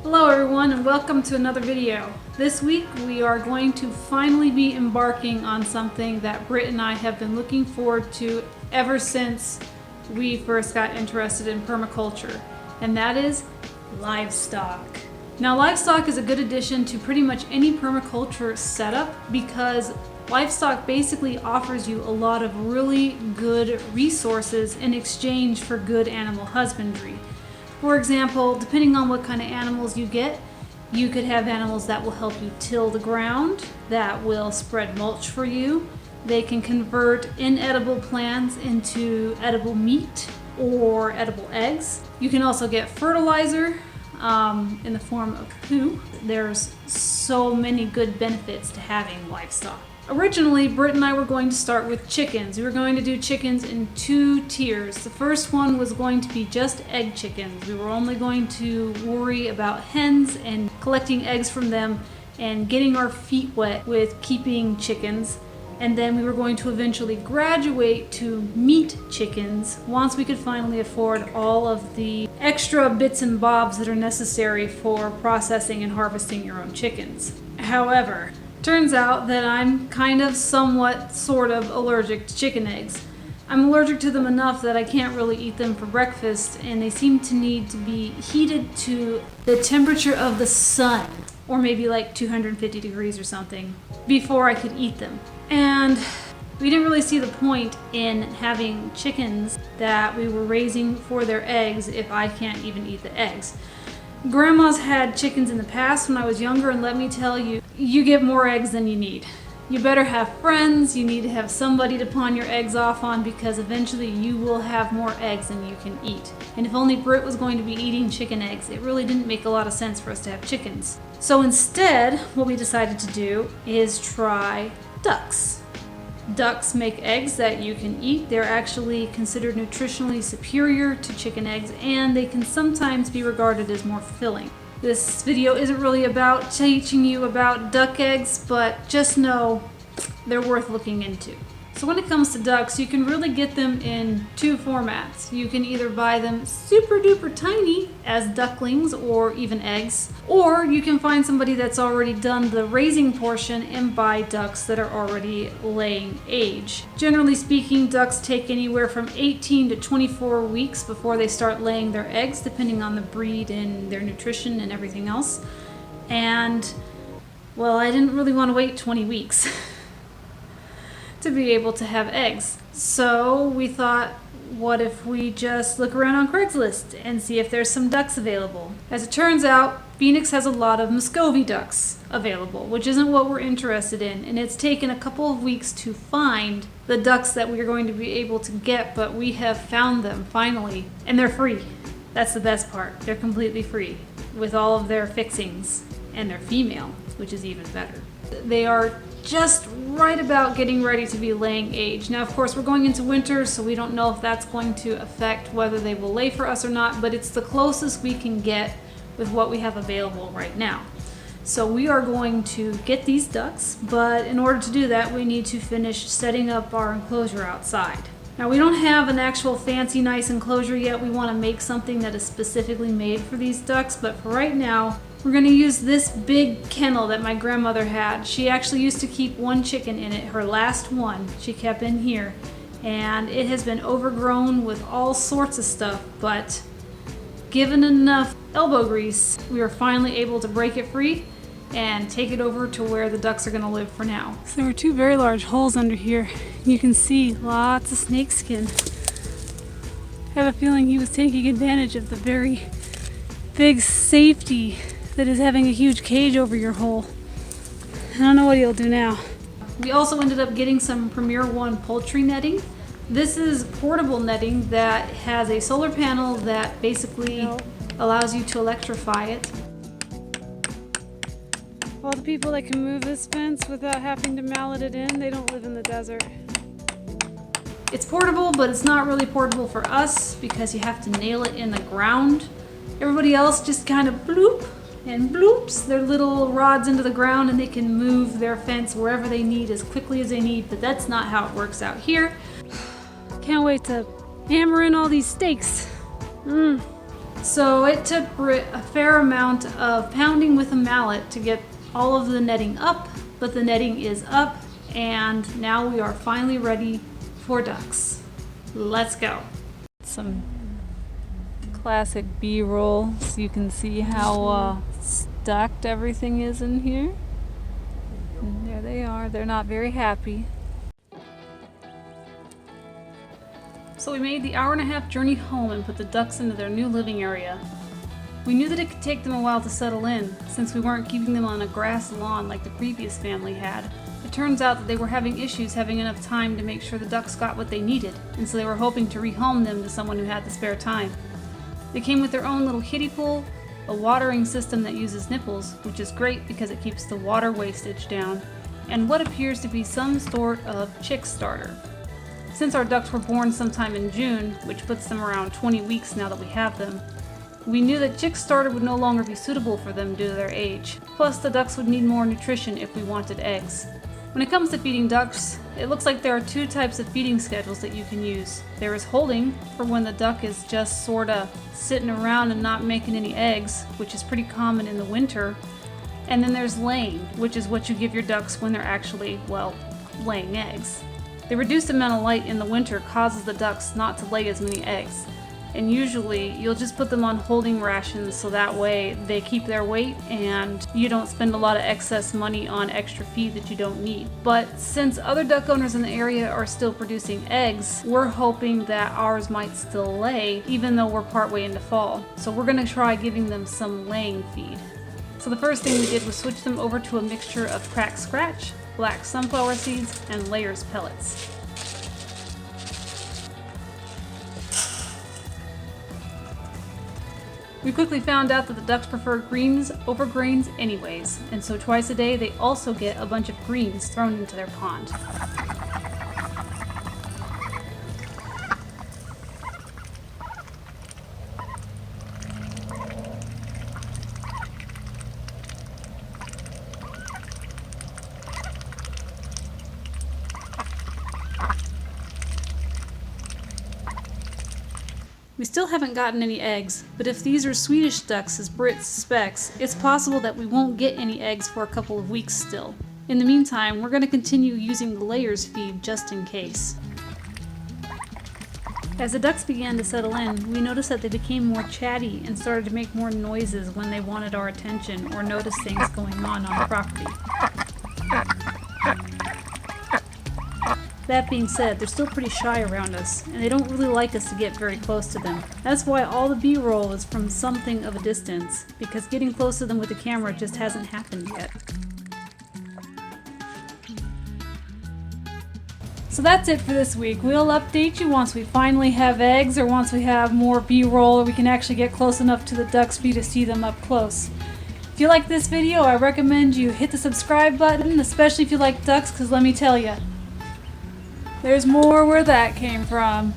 Hello everyone and welcome to another video. This week we are going to finally be embarking on something that Britt and I have been looking forward to ever since we first got interested in permaculture, and that is livestock. Now livestock is a good addition to pretty much any permaculture setup because livestock basically offers you a lot of really good resources in exchange for good animal husbandry. For example, depending on what kind of animals you get, you could have animals that will help you till the ground, that will spread mulch for you. They can convert inedible plants into edible meat or edible eggs. You can also get fertilizer in the form of poo. There's so many good benefits to having livestock. Originally, Britt and I were going to start with chickens. We were going to do chickens in two tiers. The first one was going to be just egg chickens. We were only going to worry about hens and collecting eggs from them and getting our feet wet with keeping chickens. And then we were going to eventually graduate to meat chickens once we could finally afford all of the extra bits and bobs that are necessary for processing and harvesting your own chickens. However, turns out that I'm kind of sort of allergic to chicken eggs. I'm allergic to them enough that I can't really eat them for breakfast, and they seem to need to be heated to the temperature of the sun, or maybe like 250 degrees or something, before I could eat them. And we didn't really see the point in having chickens that we were raising for their eggs if I can't even eat the eggs. Grandma's had chickens in the past when I was younger, and let me tell you, you get more eggs than you need. You better have friends, you need to have somebody to pawn your eggs off on, because eventually you will have more eggs than you can eat. And if only Britt was going to be eating chicken eggs, it really didn't make a lot of sense for us to have chickens. So instead, what we decided to do is try ducks. Ducks make eggs that you can eat. They're actually considered nutritionally superior to chicken eggs, and they can sometimes be regarded as more filling. This video isn't really about teaching you about duck eggs, but just know they're worth looking into. So when it comes to ducks, you can really get them in two formats. You can either buy them super duper tiny as ducklings or even eggs, or you can find somebody that's already done the raising portion and buy ducks that are already laying age. Generally speaking, ducks take anywhere from 18 to 24 weeks before they start laying their eggs, depending on the breed and their nutrition and everything else. And, well, I didn't really want to wait 20 weeks. to be able to have eggs. So we thought, what if we just look around on Craigslist and see if there's some ducks available? As it turns out, Phoenix has a lot of Muscovy ducks available, which isn't what we're interested in, and it's taken a couple of weeks to find the ducks that we're going to be able to get, but we have found them finally, and they're free. That's the best part. They're completely free with all of their fixings, and they're female, which is even better. They are just right about getting ready to be laying age. Now, of course, we're going into winter, so we don't know if that's going to affect whether they will lay for us or not, but it's the closest we can get with what we have available right now. So we are going to get these ducks, but in order to do that, we need to finish setting up our enclosure outside. Now, we don't have an actual fancy, nice enclosure yet. We want to make something that is specifically made for these ducks, but for right now, we're going to use this big kennel that my grandmother had. She actually used to keep one chicken in it, her last one she kept in here, and it has been overgrown with all sorts of stuff, but given enough elbow grease, we were finally able to break it free and take it over to where the ducks are going to live for now. So there are two very large holes under here. You can see lots of snake skin. I have a feeling he was taking advantage of the very big safety that is having a huge cage over your hole. I don't know what he'll do now. We also ended up getting some Premier One poultry netting. This is portable netting that has a solar panel that basically allows you to electrify it. All the people that can move this fence without having to mallet it in, they don't live in the desert. It's portable, but it's not really portable for us because you have to nail it in the ground. Everybody else just kind of bloop and bloops their little rods into the ground, and they can move their fence wherever they need as quickly as they need, but that's not how it works out here. Can't wait to hammer in all these stakes. So it took Britt a fair amount of pounding with a mallet to get all of the netting up, but the netting is up, and now we are finally ready for ducks. Let's go. Some classic B-roll so you can see how stacked everything is in here. And there they are. They're not very happy. So we made the hour-and-a-half journey home and put the ducks into their new living area. We knew that it could take them a while to settle in, since we weren't keeping them on a grass lawn like the previous family had. It turns out that they were having issues having enough time to make sure the ducks got what they needed, and so they were hoping to rehome them to someone who had the spare time. They came with their own little kiddie pool, a watering system that uses nipples, which is great because it keeps the water wastage down, and what appears to be some sort of chick starter. Since our ducks were born sometime in June, which puts them around 20 weeks now that we have them, we knew that chick starter would no longer be suitable for them due to their age. Plus, the ducks would need more nutrition if we wanted eggs. When it comes to feeding ducks, it looks like there are two types of feeding schedules that you can use. There is holding, for when the duck is just sorta sitting around and not making any eggs, which is pretty common in the winter. And then there's laying, which is what you give your ducks when they're actually, well, laying eggs. The reduced amount of light in the winter causes the ducks not to lay as many eggs, and usually you'll just put them on holding rations so that way they keep their weight and you don't spend a lot of excess money on extra feed that you don't need. But since other duck owners in the area are still producing eggs, we're hoping that ours might still lay even though we're partway into fall. So we're going to try giving them some laying feed. So the first thing we did was switch them over to a mixture of Crack Scratch, black sunflower seeds, and Layers pellets. We quickly found out that the ducks prefer greens over grains anyways, and so twice a day they also get a bunch of greens thrown into their pond. We still haven't gotten any eggs, but if these are Swedish ducks as Britt suspects, it's possible that we won't get any eggs for a couple of weeks still. In the meantime, we're going to continue using the Layers feed just in case. As the ducks began to settle in, we noticed that they became more chatty and started to make more noises when they wanted our attention or noticed things going on the property. That being said, they're still pretty shy around us, and they don't really like us to get very close to them. That's why all the B-roll is from something of a distance, because getting close to them with the camera just hasn't happened yet. So that's it for this week. We'll update you once we finally have eggs or once we have more B-roll or we can actually get close enough to the ducks for you to see them up close. If you like this video, I recommend you hit the subscribe button, especially if you like ducks, because let me tell you, there's more where that came from.